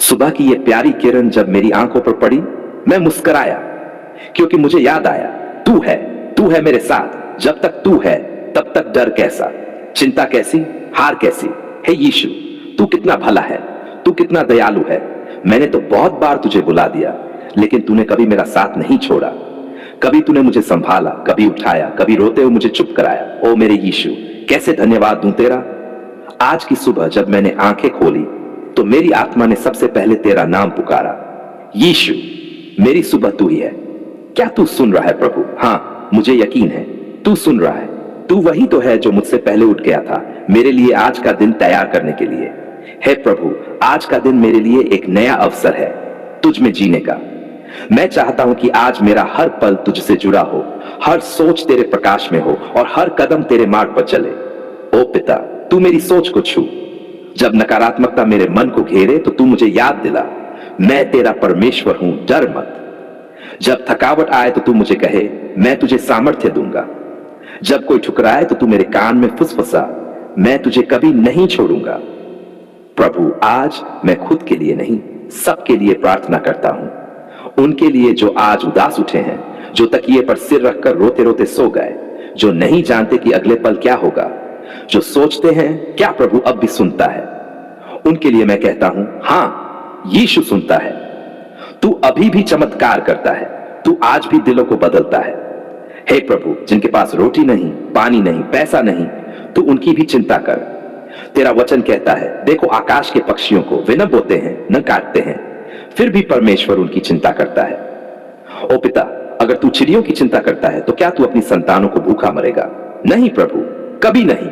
सुबह की ये प्यारी किरण जब मेरी आंखों पर पड़ी, मैं मुस्कुराया क्योंकि मुझे याद आया तू है मेरे साथ। जब तक तू है तब तक डर कैसा, चिंता कैसी, हार कैसी। हे यीशु, तू कितना भला है, तू कितना दयालु है। मैंने तो बहुत बार तुझे बुला दिया, लेकिन तूने कभी मेरा साथ नहीं छोड़ा। कभी तूने मुझे संभाला, कभी उठाया, कभी रोते हुए मुझे चुप कराया। ओ मेरे यीशु, कैसे धन्यवाद दूं तेरा। आज की सुबह जब मैंने आंखें खोली तो मेरी आत्मा ने सबसे पहले तेरा नाम पुकारा। यीशु, मेरी सुबह तू ही है। क्या तू सुन रहा है प्रभु? हाँ, मुझे यकीन है तू सुन रहा है। तू वही तो है जो मुझसे पहले उठ गया था मेरे लिए आज का दिन तैयार करने के लिए। हे प्रभु, आज का दिन मेरे लिए एक नया अवसर है तुझ में जीने का। मैं चाहता हूं कि आज मेरा हर पल तुझसे जुड़ा हो, हर सोच तेरे प्रकाश में हो और हर कदम तेरे मार्ग पर चले। ओ पिता, तू मेरी सोच को छू। जब नकारात्मकता मेरे मन को घेरे तो तू मुझे याद दिला, मैं तेरा परमेश्वर हूं, डर मत। जब थकावट आए तो तू मुझे कहे, मैं तुझे सामर्थ्य दूंगा। जब कोई ठुकराए तो तू मेरे कान में फुसफुसा, मैं तुझे कभी नहीं छोड़ूंगा। प्रभु, आज मैं खुद के लिए नहीं, सबके लिए प्रार्थना करता हूं। उनके लिए जो आज उदास उठे हैं, जो तकिए पर सिर रखकर रोते रोते सो गए, जो नहीं जानते कि अगले पल क्या होगा, जो सोचते हैं क्या प्रभु अब भी सुनता है। उनके लिए मैं कहता हूं, हां, यीशु सुनता है। तू अभी भी चमत्कार करता है, तू आज भी दिलों को बदलता है। हे प्रभु, जिनके पास रोटी नहीं, पानी नहीं, पैसा नहीं, तू उनकी भी चिंता कर। तेरा वचन कहता है, देखो आकाश के पक्षियों को, वे न बोते हैं न काटते हैं, फिर भी परमेश्वर उनकी चिंता करता है। ओ पिता, अगर तू चिड़ियों की चिंता करता है तो क्या तू अपनी संतानों को भूखा मरेगा? नहीं प्रभु, कभी नहीं।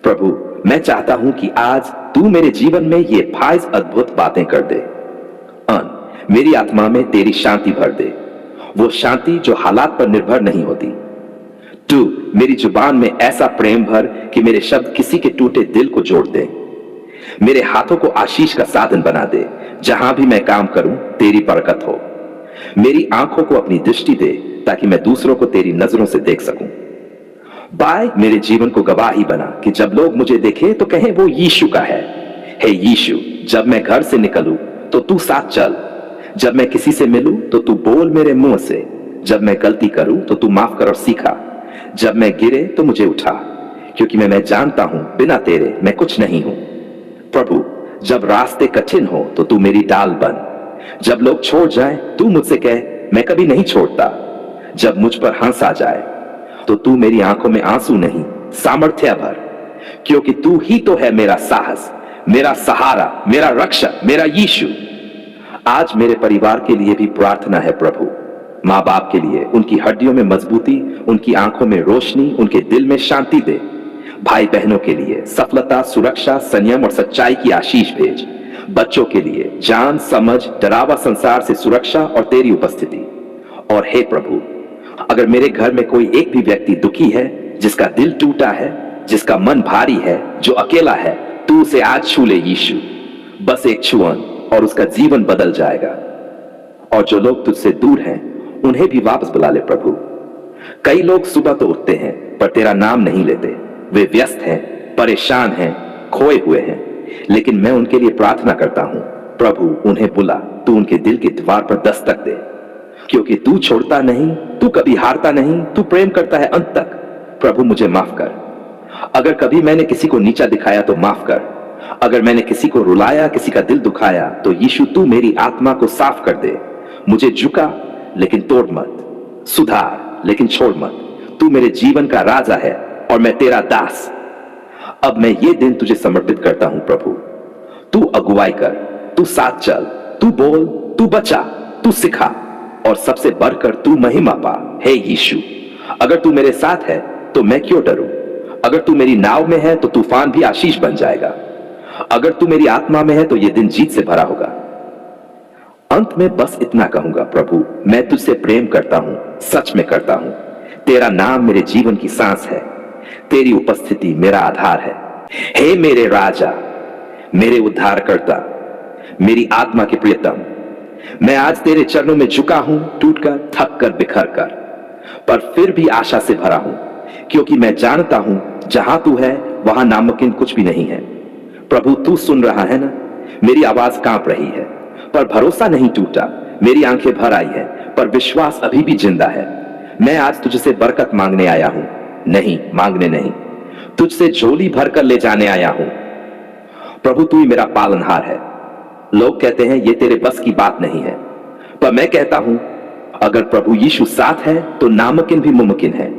प्रभु, मैं चाहता हूं कि आज तू मेरे जीवन में ये फाइज अद्भुत बातें कर दे। मेरी आत्मा में तेरी शांति भर दे, वो शांति जो हालात पर निर्भर नहीं होती। तू मेरी जुबान में ऐसा प्रेम भर कि मेरे शब्द किसी के टूटे दिल को जोड़ दे। मेरे हाथों को आशीष का साधन बना दे, जहां भी मैं काम करूं तेरी बरकत हो। मेरी आंखों को अपनी दृष्टि दे ताकि मैं दूसरों को तेरी नजरों से देख सकूं। बाय मेरे जीवन को गवाही बना कि जब लोग मुझे देखें तो कहें वो यीशु का है। हे यीशु, जब मैं घर से निकलूं तो तू साथ चल, जब मैं किसी से मिलूं तो तू बोल मेरे मुंह से, जब मैं गलती करूं तो तू माफ कर और सीखा, जब मैं गिरे तो मुझे उठा, क्योंकि मैं जानता हूं बिना तेरे मैं कुछ नहीं हूं। प्रभु, जब रास्ते कठिन हो तो तू मेरी डाल बन, जब लोग छोड़ जाएं तू मुझसे कह, मैं कभी नहीं छोड़ता। जब मुझ पर हंस आ जाए तो तू मेरी आंखों में आंसू नहीं, सामर्थ्य भर, क्योंकि तू ही तो है मेरा साहस, मेरा सहारा, मेरा रक्षक, मेरा यीशु। आज मेरे परिवार के लिए भी प्रार्थना है प्रभु। माँ बाप के लिए, उनकी हड्डियों में मजबूती, उनकी आंखों में रोशनी, उनके दिल में शांति दे। भाई बहनों के लिए सफलता, सुरक्षा, संयम और सच्चाई की आशीष भेज। बच्चों के लिए जान, समझ, डरावा संसार से सुरक्षा और तेरी उपस्थिति। और हे प्रभु, अगर मेरे घर में कोई एक भी व्यक्ति दुखी है, जिसका दिल टूटा है, जिसका मन भारी है, जो अकेला है, तू उसे आज छू ले यीशु। बस एक छुअन और उसका जीवन बदल जाएगा। और जो लोग तुझसे दूर हैं उन्हें भी वापस बुला ले प्रभु। कई लोग सुबह तो उठते हैं पर तेरा नाम नहीं लेते। वे व्यस्त हैं, परेशान हैं, खोए हुए हैं, लेकिन मैं उनके लिए प्रार्थना करता हूं, प्रभु उन्हें बुला, तू उनके दिल की दीवार पर दस्तक दे, क्योंकि तू छोड़ता नहीं, तू कभी हारता नहीं, तू प्रेम करता है अंत तक। प्रभु मुझे माफ कर, अगर कभी मैंने किसी को नीचा दिखाया तो माफ कर। अगर मैंने किसी को रुलाया, किसी का दिल दुखाया, तो यीशु तू मेरी आत्मा को साफ कर दे। मुझे झुका लेकिन तोड़ मत, सुधार लेकिन छोड़ मत। तू मेरे जीवन का राजा है और मैं तेरा दास। अब मैं ये दिन तुझे समर्पित करता हूं प्रभु। तू अगुवाई कर, तू साथ चल, तू बोल, तू बचा, तू सिखा और सबसे बढ़कर तू महिमा पा। हे यीशु, अगर तू मेरे साथ है तो मैं क्यों डरूं? अगर तू मेरी नाव में है तो तूफान भी आशीष बन जाएगा। अगर तू मेरी आत्मा में है तो यह दिन जीत से भरा होगा। अंत में बस इतना कहूंगा, प्रभु मैं तुझसे प्रेम करता हूं, सच में करता हूं। तेरा नाम मेरे जीवन की सांस है, तेरी उपस्थिति मेरा आधार है। हे मेरे राजा, मेरे उद्धारकर्ता, मेरी आत्मा के प्रियतम, मैं आज तेरे चरणों में झुका हूं, टूटकर, थक कर, बिखर कर, पर फिर भी आशा से भरा हूं, क्योंकि मैं जानता हूं जहां तू है वहां नामुमकिन कुछ भी नहीं है। प्रभु तू सुन रहा है ना? मेरी आवाज कांप रही है, पर भरोसा नहीं टूटा। मेरी आंखें भर आई है, पर विश्वास अभी भी जिंदा है। मैं आज तुझसे बरकत मांगने आया हूं, नहीं मांगने नहीं, तुझसे झोली भरकर ले जाने आया हूं। प्रभु तू ही मेरा पालनहार है। लोग कहते हैं ये तेरे बस की बात नहीं है, पर मैं कहता हूं अगर प्रभु यीशु साथ है तो नामुमकिन भी मुमकिन है।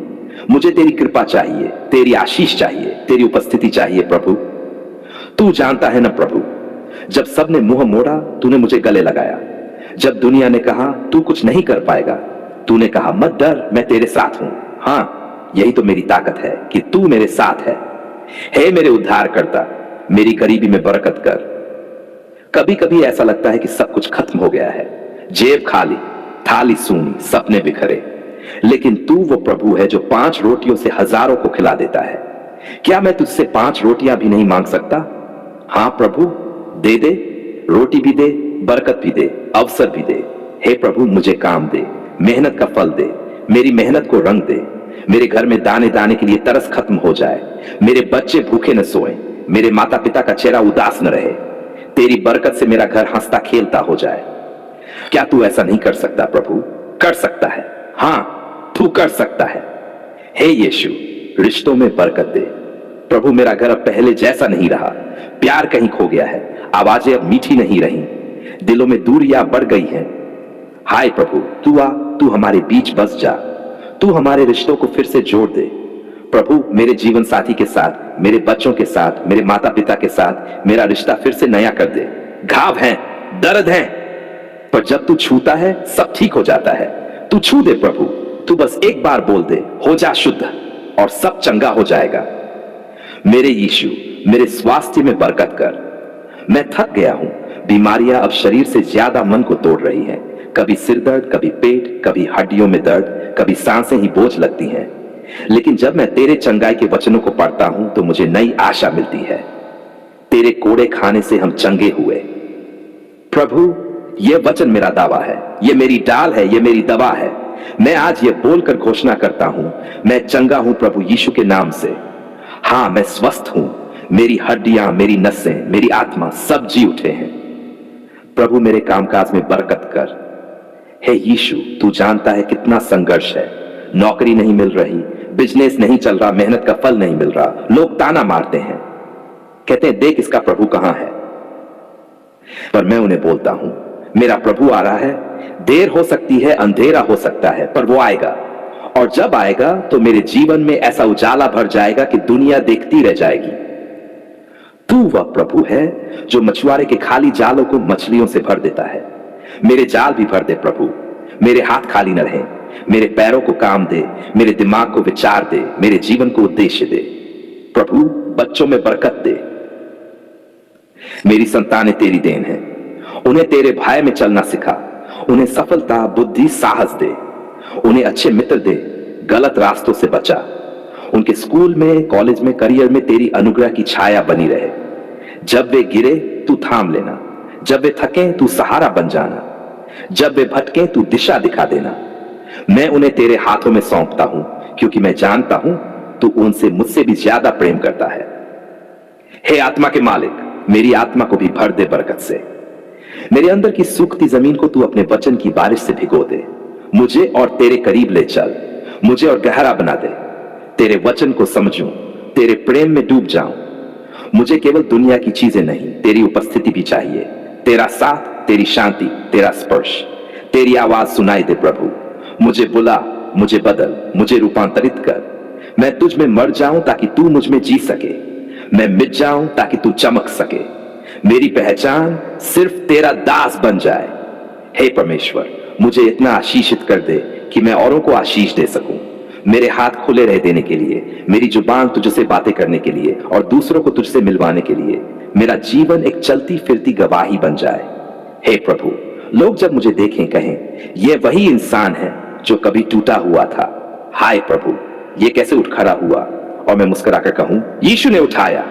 मुझे तेरी कृपा चाहिए, तेरी आशीष चाहिए, तेरी उपस्थिति चाहिए प्रभु। तू जानता है ना प्रभु, जब सबने मुंह मोड़ा तूने मुझे गले लगाया। जब दुनिया ने कहा तू कुछ नहीं कर पाएगा, तूने कहा मत डर, मैं तेरे साथ हूं। हां, यही तो मेरी ताकत है कि तू मेरे साथ है। हे मेरे उद्धारकर्ता, मेरी गरीबी में बरकत कर। कभी कभी ऐसा लगता है कि सब कुछ खत्म हो गया है, जेब खाली, थाली सूनी, सपने बिखरे। लेकिन तू वो प्रभु है जो 5 रोटियों से हजारों को खिला देता है। क्या मैं तुझसे 5 रोटियां भी नहीं मांग सकता? हां प्रभु, दे दे, रोटी भी दे, बरकत भी दे, अवसर भी दे। हे प्रभु मुझे काम दे, मेहनत का फल दे, मेरी मेहनत को रंग दे। मेरे घर में दाने दाने के लिए तरस खत्म हो जाए, मेरे बच्चे भूखे न सोएं, मेरे माता पिता का चेहरा उदास न रहे। तेरी बरकत से मेरा घर हंसता खेलता हो जाए। क्या तू ऐसा नहीं कर सकता प्रभु? कर सकता है, हां तू कर सकता है। हे यीशु, रिश्तों में बरकत दे प्रभु। मेरा घर अब पहले जैसा नहीं रहा, प्यार कहीं खो गया है, आवाजें अब मीठी नहीं रही, दिलों में दूरियां बढ़ गई हैं। हाय प्रभु, तू आ, तू हमारे बीच बस जा, तू हमारे रिश्तों को फिर से जोड़ दे प्रभु। मेरे जीवन साथी के साथ, मेरे बच्चों के साथ, मेरे माता पिता के साथ मेरा रिश्ता फिर से नया कर दे। घाव हैं, दर्द हैं, पर जब तू छूता है सब ठीक हो जाता है। तू छू दे प्रभु, तू बस एक बार बोल दे, हो जा शुद्ध, और सब चंगा हो जाएगा। मेरे यीशु, मेरे स्वास्थ्य में बरकत कर। मैं थक गया हूं, बीमारियां अब शरीर से ज्यादा मन को तोड़ रही हैं। कभी सिर दर्द, कभी पेट, कभी हड्डियों में दर्द, कभी सांसें ही बोझ लगती हैं। लेकिन जब मैं तेरे चंगाई के वचनों को पढ़ता हूं तो मुझे नई आशा मिलती है। तेरे कोड़े खाने से हम चंगे हुए। प्रभु, यह वचन मेरा दावा है, यह मेरी डाल है, यह मेरी दवा है। मैं आज यह बोलकर घोषणा करता हूं, मैं चंगा हूं प्रभु यीशु के नाम से। हां, मैं स्वस्थ हूं, मेरी हड्डियां, मेरी नसें, मेरी आत्मा सब जी उठे हैं। प्रभु मेरे कामकाज में बरकत कर। हे यीशु, तू जानता है कितना संघर्ष है। नौकरी नहीं मिल रही, बिजनेस नहीं चल रहा, मेहनत का फल नहीं मिल रहा। लोग ताना मारते हैं, कहते हैं देख इसका प्रभु कहां है। पर मैं उन्हें बोलता हूं, मेरा प्रभु आ रहा है। देर हो सकती है, अंधेरा हो सकता है, पर वो आएगा। और जब आएगा तो मेरे जीवन में ऐसा उजाला भर जाएगा कि दुनिया देखती रह जाएगी। तू वह प्रभु है जो मछुआरे के खाली जालों को मछलियों से भर देता है। मेरे जाल भी भर दे प्रभु, मेरे हाथ खाली न रहे, मेरे पैरों को काम दे, मेरे दिमाग को विचार दे, मेरे जीवन को उद्देश्य दे। प्रभु बच्चों में बरकत दे। मेरी संतानें तेरी देन है, उन्हें तेरे भय में चलना सिखा। उन्हें सफलता, बुद्धि, साहस दे। उन्हें अच्छे मित्र दे, गलत रास्तों से बचा। उनके स्कूल में, कॉलेज में, करियर में तेरी अनुग्रह की छाया बनी रहे। जब वे गिरे तू थाम लेना, जब वे थके तू सहारा बन जाना, जब वे भटके तू दिशा दिखा देना। मैं उन्हें तेरे हाथों में सौंपता हूं, क्योंकि मैं जानता हूं तू उनसे मुझसे भी ज्यादा प्रेम करता है। हे आत्मा के मालिक, मेरी आत्मा को भी भर दे बरकत से। मेरे अंदर की सूखती जमीन को तू अपने वचन की बारिश से भिगो दे। मुझे और तेरे करीब ले चल, मुझे और गहरा बना दे। तेरे वचन को समझूं, तेरे प्रेम में डूब जाऊं। मुझे केवल दुनिया की चीजें नहीं, तेरी उपस्थिति भी चाहिए। तेरा साथ, तेरी शांति, तेरा स्पर्श, तेरी आवाज सुनाई दे प्रभु। मुझे बुला, मुझे बदल, मुझे रूपांतरित कर। मैं तुझ में मर जाऊं ताकि तू मुझ में जी सके। मैं मिट जाऊं ताकि तू चमक सके। मेरी पहचान सिर्फ तेरा दास बन जाए। हे परमेश्वर, मुझे इतना आशीषित कर दे कि मैं औरों को आशीष दे सकूं। मेरे हाथ खुले रह देने के लिए, मेरी जुबान तुझसे बातें करने के लिए और दूसरों को तुझसे मिलवाने के लिए। मेरा जीवन एक चलती फिरती गवाही बन जाए। हे प्रभु, लोग जब मुझे देखें कहें यह वही इंसान है जो कभी टूटा हुआ था। हाय प्रभु, यह कैसे उठ खड़ा हुआ, और मैं मुस्कुराकर कहूं यीशु ने उठाया।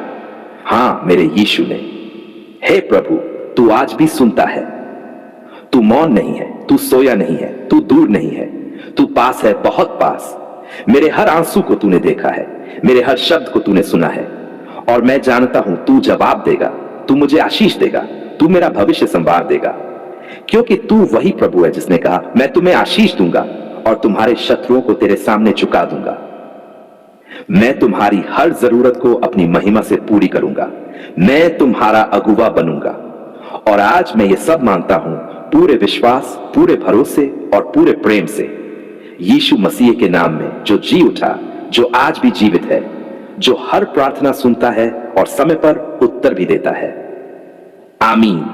हां, मेरे यीशु ने। हे प्रभु, तू आज भी सुनता है। तू मौन नहीं है, तू सोया नहीं है, तू दूर नहीं है, तू पास है, बहुत पास। मेरे हर आंसू को तूने देखा है, मेरे हर शब्द को तूने सुना है, और मैं जानता हूं तू जवाब देगा, तू मुझे आशीष देगा, तू मेरा भविष्य संवार देगा, क्योंकि तू वही प्रभु है जिसने कहा, मैं तुम्हें आशीष दूंगा और तुम्हारे शत्रुओं को तेरे सामने झुका दूंगा। मैं तुम्हारी हर जरूरत को अपनी महिमा से पूरी करूंगा। मैं तुम्हारा अगुवा बनूंगा। और आज मैं ये सब मांगता हूं पूरे विश्वास, पूरे भरोसे और पूरे प्रेम से, यीशु मसीह के नाम में, जो जी उठा, जो आज भी जीवित है, जो हर प्रार्थना सुनता है और समय पर उत्तर भी देता है। आमीन।